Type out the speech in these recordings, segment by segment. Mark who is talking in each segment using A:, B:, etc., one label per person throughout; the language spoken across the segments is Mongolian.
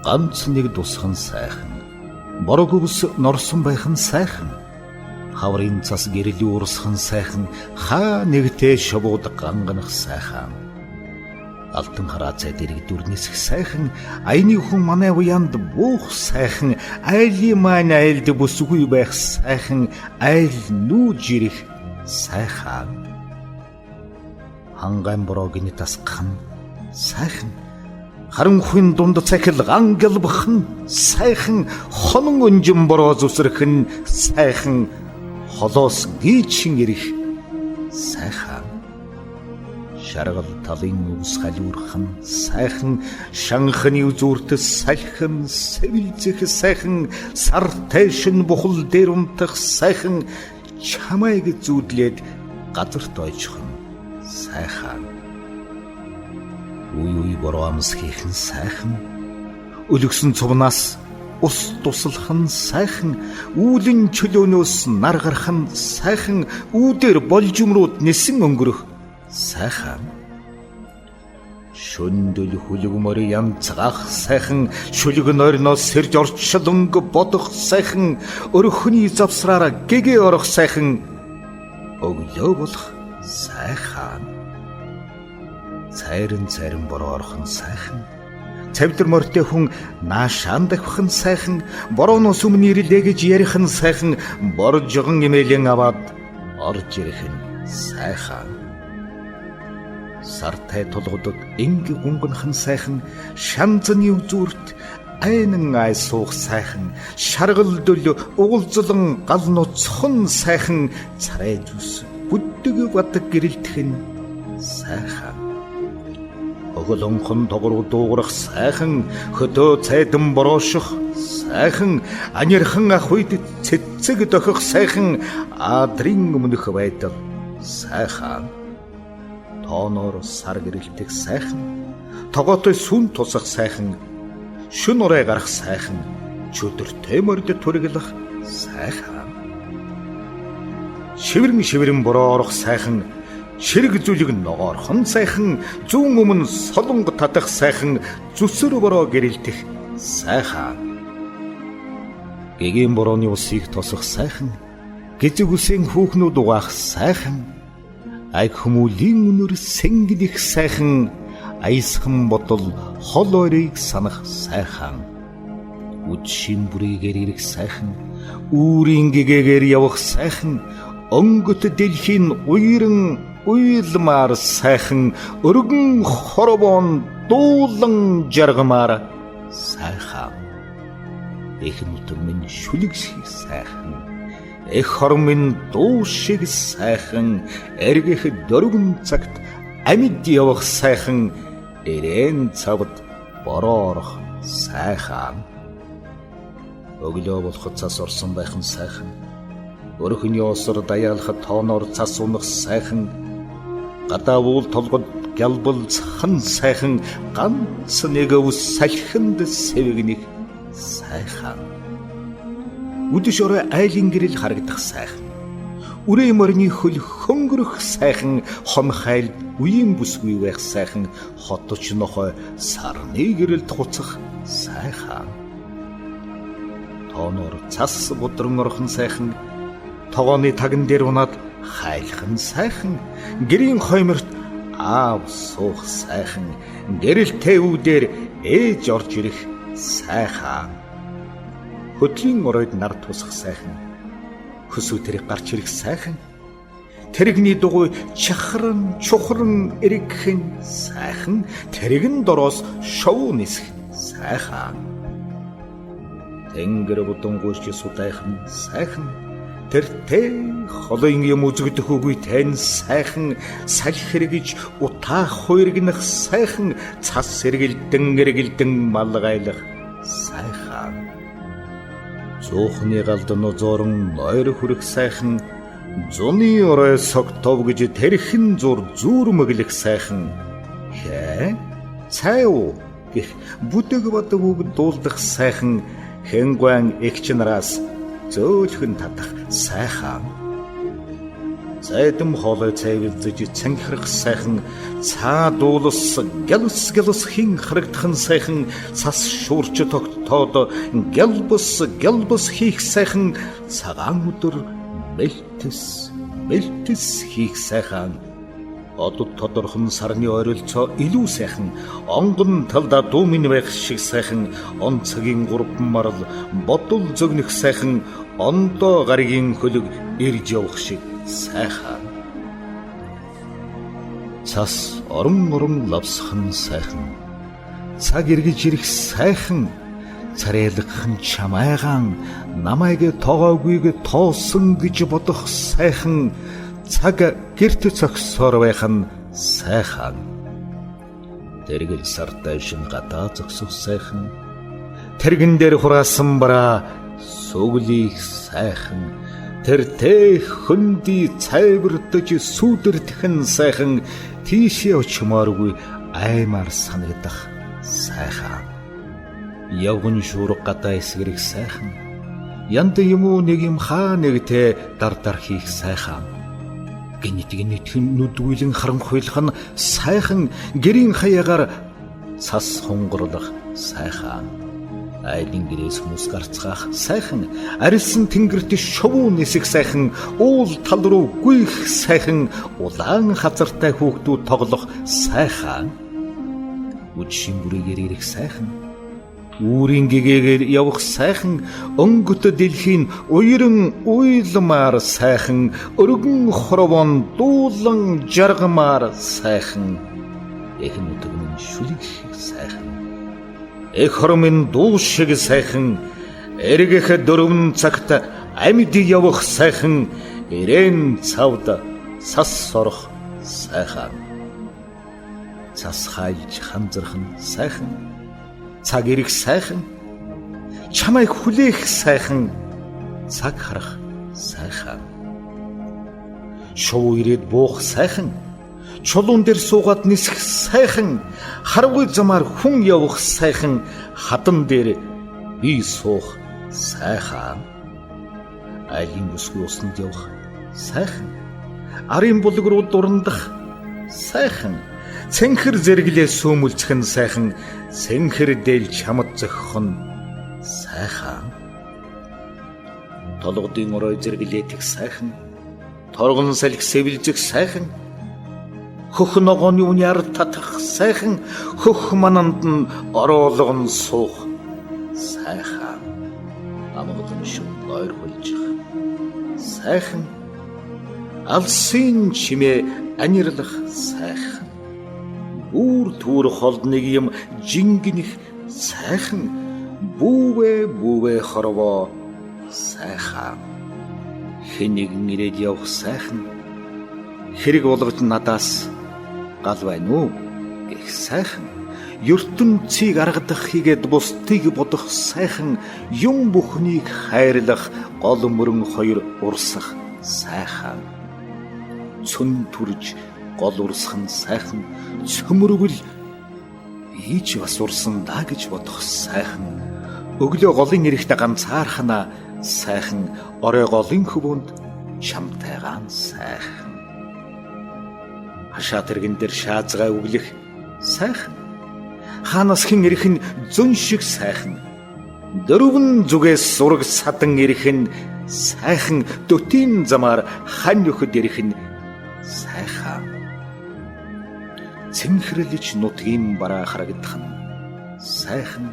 A: ганц нэг тусхан сайхан. Борог өвс норсон байх нь сайхан. Хаврын цас гэрэл уурсхан сайхан. Хаа нэгтэй шобууд ганганах сайхан. Алтан хараа цай дэрэг дүрнэсэх сайхан. Айны хүн манай уянд буух сайхан. Айли маань айлд бүсгүй байх сайхан. Айл нүүж ирэх сайхан. Хангайн бороогийн тасгах нь сайхан. Харанхуйн дунд цахил гангалбах нь сайхан. Хонон өнжин бороо зүсрэх нь сайхан. Холоос гийчин ирэх сайхан. Шаргал талын өвс халиурах нь сайхан. Шанхны үзүүртэс салхин сэвэлзэх сайхан. Сар тайшин бухал дээр унтах сайхан. Чамайг зүүдлээд газарт ойчих нь сайхан. Уй бороо амс хийх нь сайхан. Өлгсөн цувнаас ус туслах нь сайхан. Үүлэн чөлөөнөөс нар гарах нь сайхан. Үүдээр болжумрууд нисэн өнгөрөх сайхан. Шөндөл хүлэгмөр янцгах сайхан. Шүлэг нойрноос сэрж орчлонг бодох сайхан. Өрхөний завсраараа гэгээ орох сайхан. Өглөө болох сайхан. Цайрын бороо орох нь сайхан. Цавдар морьтой хүн наашаан давхих нь сайхан. Борооноос өмнө ирлээ гэж ярих нь сайхан. Боржгон имэлэн аваад орж ирэх нь сайхан. Сартай тулгуудад инг гунгах нь сайхан. Шанзны үзүүрт айнан ай суух сайхан. Шаргал дөл угуулзлан гал нуцхан сайхан. Царай зүс бүддэг бадаг гэрэлтэх нь сайхан. Оголонхон тогруу дуугарах сайхан. Хөдөө цайдан борооших сайхан. Анирхан ах үед цэцэг дохих сайхан. Адрын өмнөх байдал сайхан. Тооноор сар гэрэлтэх сайхан. Тогоотой сүн тусах сайхан. Шүн урай гарах сайхан. Чөдөртэй морьд түргэлэх сайхан. Шивэрэн бороо орох сайхан. Ширэг зүлэг ногоорхон сайхан. Зүүн өмнө солонго татах сайхан. Зүсэр бороо гэрэлтэх сайхан. Гэгийн борооны усыг тосох сайхан. Гэзэг үсэн хүүхнүүд угаах сайхан. Ай хүмүүлийн үнэр сэнгэлэх сайхан. Айсхан ботол хол ойрыг санах сайхан. Үд шин бүрийгээр ирэх сайхан. Үүрийн гэгээгээр явах сайхан. Онгот дэлхийн уйран уйлмаар сайхан. Өргөн хоробон дуулан жаргамаар сайхан. Эх нутаг минь шүлэг шиг сайхан. Эх хорон минь дуу шиг сайхан. Эргэх дөрвөн цагт амьд явах сайхан. Эрээн цавд бороо орох сайхан. Өглөө болоход цас орсон байх нь сайхан. Өрхөний осор даяалахад тооноор цас унах сайхан. Гадаа уул толгод гялбалцхан сайхан. Ганц нэг өвс салхинд сэвэгнэх сайхан. Үдэш орой айлын гэрэл харагдах сайхан. Үрээ морины хөл хөнгөрөх сайхан. Хон хайлд үеийн бүсгүй байх сайхан. Хотч нохой сарны гэрэлд хуцах сайхан. Тооноор цас будран орхон сайхан. Тогооны таган дээр унаад хайлах нь сайхан. Гэрийн хойморт аав суух сайхан. Гэрэлтэй үүдээр ээж орж ирэх сайхан. Хөдлийн оройд нар тусах сайхан. Хөсөө тэрэг гарч ирэх сайхан. Тэрэгний дугуй чахран чухран эрэгхэн сайхан. Тэрэгэн дороос шов нисэх сайхан. Тэнгэр будангуйч судайхан сайхан. Тэртэй холын юм үзэгдэх үгүй тань сайхан. Салхи хэрэгж утаах хуйргнах сайхан. Цас сэргэлдэн малгайлах сайхан. Цуухны галд нозорон нойр хүрэх сайхан. Зуны орой согтов гэж тэрхэн зур зүрмэглэх сайхан. Хэ цай уу гэх бүдэг бодог үг дуулдах сайхан. Хэнгуан эгч нараас зөөлхөн татах сайхан. Зайдам хоолой цайвилзэж цангирах сайхан, цаа дуулас гялс хин харагдах сайхан, цас шуурч тогтоод гялбас хийх сайхан, цагаан өдөр мэлтэс хийх сайхан. Одод тодорхон сарны ойролцоо илүү сайхан, онгон талда дүүмин байх шиг сайхан, он цагийн гурван марал бодол зөгнөх сайхан, ондоо гаригийн хөлөг ирж явах шиг сайхан. Цас орон лавсхан сайхан, цаг эргэж ирэх сайхан, царайлгах нь чамайгаан, намайг тоогоогүйг тоосон гэж бодох сайхан, цаг гэрт цогсоор байх нь сайхан. Тэргэл сартай шин гадаа зогсох сайхан, тэргэн дээр хураасан бараа сүглих сайхан, тэртэй хөнди цайвардаж сүдэртхэн сайхан, тийшээ очмооргүй аймаар санагдах сайхан. Явган шуурга гадаа эсгэрэх сайхан, янд юм уу нэг юм хаа нэгтэй дардар хийх сайхан. Гинэтгэн нүдгүйлэн харанхуйлах нь сайхан, гэрийн хаягаар цас хонgoрлох сайхан. Айлын гэрээс хүмүүс гарцгаах сайхан, арилсан тэнгэрт шовуу нисэх сайхан, уул тал руу гүйх сайхан, улаан хазартай хүүхдүүд тоглох сайхан. Үдшин бүрийгээр ирэх сайхан, үүрийн гэгээгээр явах сайхан, өнгөт дэлхийн уйран уйламаар сайхан, өргөн хоровон дуулан жаргамаар сайхан, эхэн өтгөн шүлэг сайхан, эх хоромын дуу шиг сайхан, эргэх дөрвөн цагт амьд явах сайхан, ирээн цавд цас сорох сайхан. Цас хайлж ханзрах нь сайхан, цаг ирэх сайхан, чамайг хүлээх сайхан, цаг харах сайхан. Шоу ирээд буух сайхан, чулуун дээр суугаад нисэх сайхан, харгүй замаар хүн явах сайхан, хадан дээр би суух сайхан. Айлын бүсгүй усанд явах сайхан, арын булг руу дурандах сайхан, цэнхэр зэрэглээ сөөмөлцөх нь сайхан, цэнхэр дээл чамд зохих нь сайхан. Толгодын орой зэрэглээдэг сайхан, торгон салхи сэвэлзэх сайхан, хөх ногооны уняар татах сайхан, хөх мананд нь ороолгон суух сайхан. Амгадын шүн ойр хөлжих сайхан, алсын чимээ аниралах сайхан, бүр түр холдныг юм жингэнэх сайхан, бүүвэ хоровоо сайхан. Хэнийг нэрээд явах сайхан, хэрэг болгож надаас гал байна уу гэх сайхан, ертөнцийг аргадах хийгээд бусдыг бодох сайхан, юм бүхнийг хайрлах гол мөрөн хоёр урсах сайхан, цүн түрж гол урсах нь сайхан, цөмөргөл ийж бас урсан даа гэж бодох сайхан, өглөө голын эрэхтэй ганцаархнаа сайхан, орой голын хөвөнд чамтайгаан сайхан. Хашаа тэргэн дээр шаазгаа өглөх сайхан, хаанаас хэн ирэх нь зөн шиг сайхан, дөрвөн зүгээс зураг садан ирэх нь сайхан, дөтийн замаар хань өхөд ирэх нь сайхан. Цэнхэрлэж нутгийн бараа харагдах нь сайхан,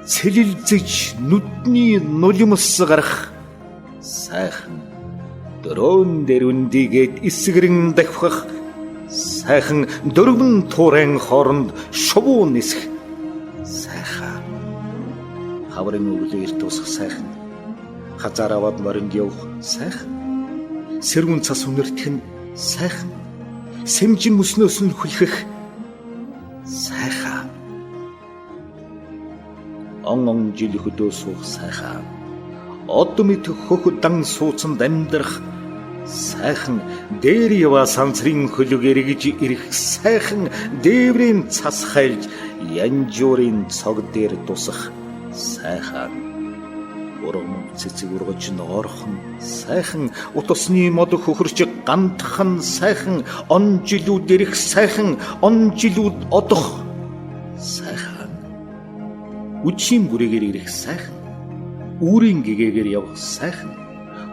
A: цэлэлзэж нүдний нулимс гарах сайхан, дөрөөн дээр үндийгээд эсгэрэн дахих сайхан, дөрвөн туурайн хооронд шувуу нисэх сайхан. Хаврын өглөө эрт усах сайхан, хазаар аваад моринд явах сайхан, сэрүүн цас үнэртэх нь сайхан, сэмжин өснөөс нь хүлхэх сайхан. Он жил хөдөө суух сайхан, од мэд хөх дан сууцанд амьдрах сайхан, дээр яваа сансрын хөлөг эргэж ирэх сайхан, дээврийн цас хайлж янжуурын цог дээр тусах сайхан, Ургам цэцэг ургаж ноорхон сайхан, утасны мод хөхөрч гандхан сайхан, он жилүүд ирэх сайхан, он жилүүд одох сайхан. Үчийн бүрээгээр ирэх сайхан, үүрийн гэгээгээр явах сайхан,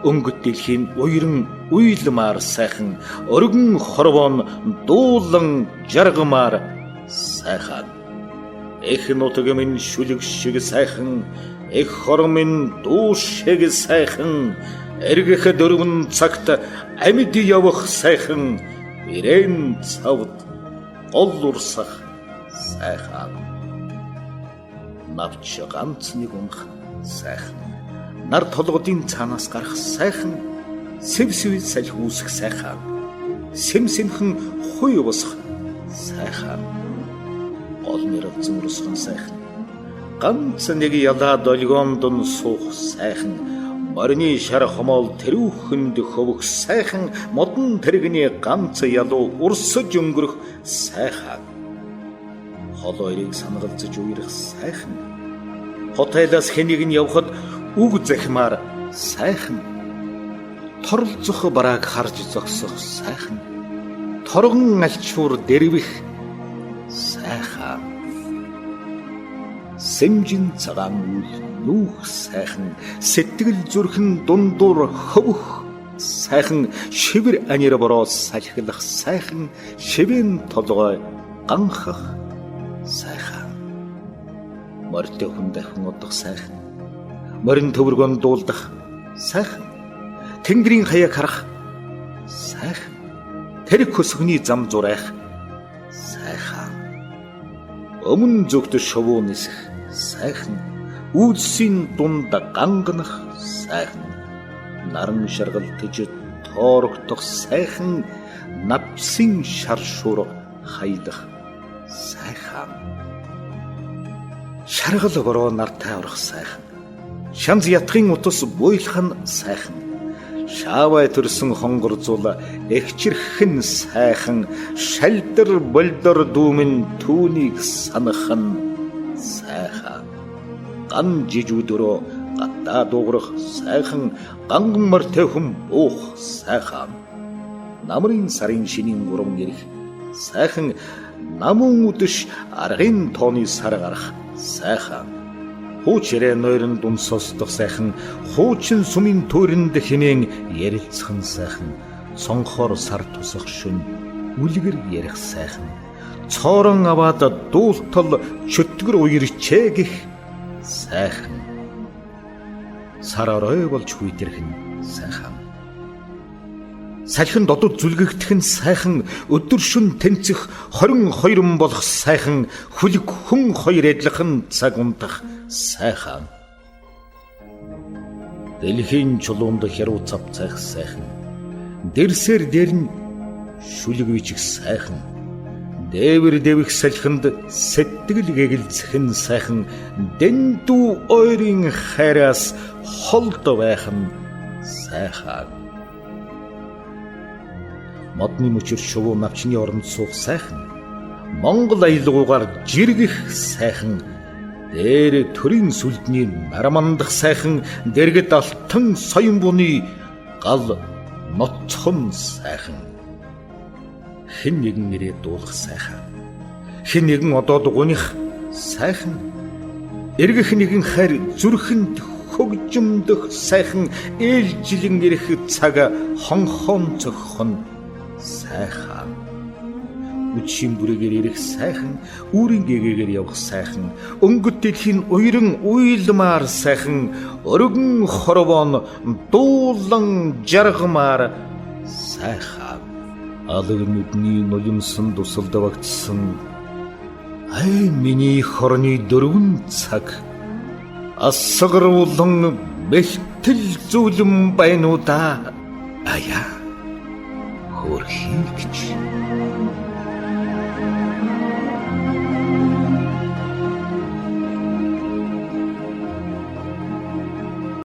A: өнгөт дэлхийн уйран уйлмаар сайхан, өргөн хорвоон дуулан жаргамаар сайхан. Эх нутаг минь шүлэг шиг сайхан, эх хор минь дуу шиг сайхан, эргэх дөрвөн цагт амьд явах сайхан, ирээн цавд гол урсах сайхан. Навч ганц нэг унах сайхан, нар толгодын цаанаас гарах сайхан, сэвсэв салхи үүсэх сайхан, сэмсэмхэн хуй босох сайхан, гол нэрэл зэмрсхэн сайхан, ганц нэг ялаа долгоонд нь суух сайхан, морины шар хомоол тэрүүхэнд хөвөх сайхан, модон тэрэгний ганц ялуу урсаж өнгөрөх сайхан, хол хоёрыг санагалзаж уйрах сайхан, хотелоос хэнийг нь явхад үг захимаар сайхан, торлцох барааг харж зогсох сайхан, торгон алчуур дэрвэх сайхан, сэмжин цагаан үл нүүх сайхан, сэтгэл зүрхэн дундуур хөвөх сайхан, шивэр анир бороо салхилах сайхан, шивэн толгой ганхах сайхан, морьтой хүн дахин удах сайхан, морин төвөргөнд дуулдах сайхан, тэнгэрийн хаяг харах сайхан, тэрэг хөсгөний зам зурайх сайхан, өмнө зүгт шувуу нисэх сайхан, үйлсийн дунд ганганах сайхан, наран шаргалтж тоорогдох сайхан, навсын шаршуур хаydах сайхан, шаргал бороо нартай орох сайхан, шанз ятгын утас буйлах нь сайхан, шаавай төрсөн хонгор зул эгчирхэн сайхан, шалдар болдор дүүмэн түүнийг санах нь сайхан, ган жижүүдөрөө гадаа дуугарах сайхан, ганган морьтой хүн буух сайхан, намрын сарын шинийн гурван ирэх сайхан, намун үдэш аргын тооны сар гарах сайхан, хуучрээ нойрон дүнсостох сайхан, хуучин сумын төрөнд хэмээн ярилцах нь сайхан, цонхоор сар тусах шүн үлгэр ярих сайхан, цоорон аваад дуултал чөтгөр уярчээ гэх сайхан, сар орой болж хүйтэрх нь сайхан, салхин додод зүлгэгдэх нь сайхан, өдөр шүн тэнцэх 22 болох сайхан, хүлэг хүн хоёр эдлэх нь цаг унтах сайхан, дэлхийн чулуунд хяруу цав цайх сайхан, дэрсээр дээр нь шүлэг бичих сайхан, дээвэр дэвих салхинд сэтгэл гэгэлцэх нь сайхан, дэндүү ойрын хайраас холд байх нь сайхан, модны мөчөр шувуу навчны оронд суух сайхан, Монгол аялгуугаар жиргэх сайхан, дээр төрийн сүлдний нарамандах сайхан, дэргэд алтан соён буны гал ноцхон сайхан, хэн нэгэн ирээд дуулах сайхан, хэн нэгэн одоод гуних сайхан, эргэх нэгэн хайр зүрхэнд хөгжимдөх сайхан, ээлжилэн ирэх цаг хонхон цогхон сайхан, үчийн бүрээгээр ирэх сайхан, үүрийн гэгээгээр явах сайхан, өнгөт дэлхийн уйран уйлмаар сайхан, өргөн хорвоон дуулан жаргамаар сайхан, алаг нүдний нулимсан дусал давагдсан ай миний хорны дөрвөн цаг, асгаруулан бэлтэл зүйлэн байна уу да ая хөрхийгч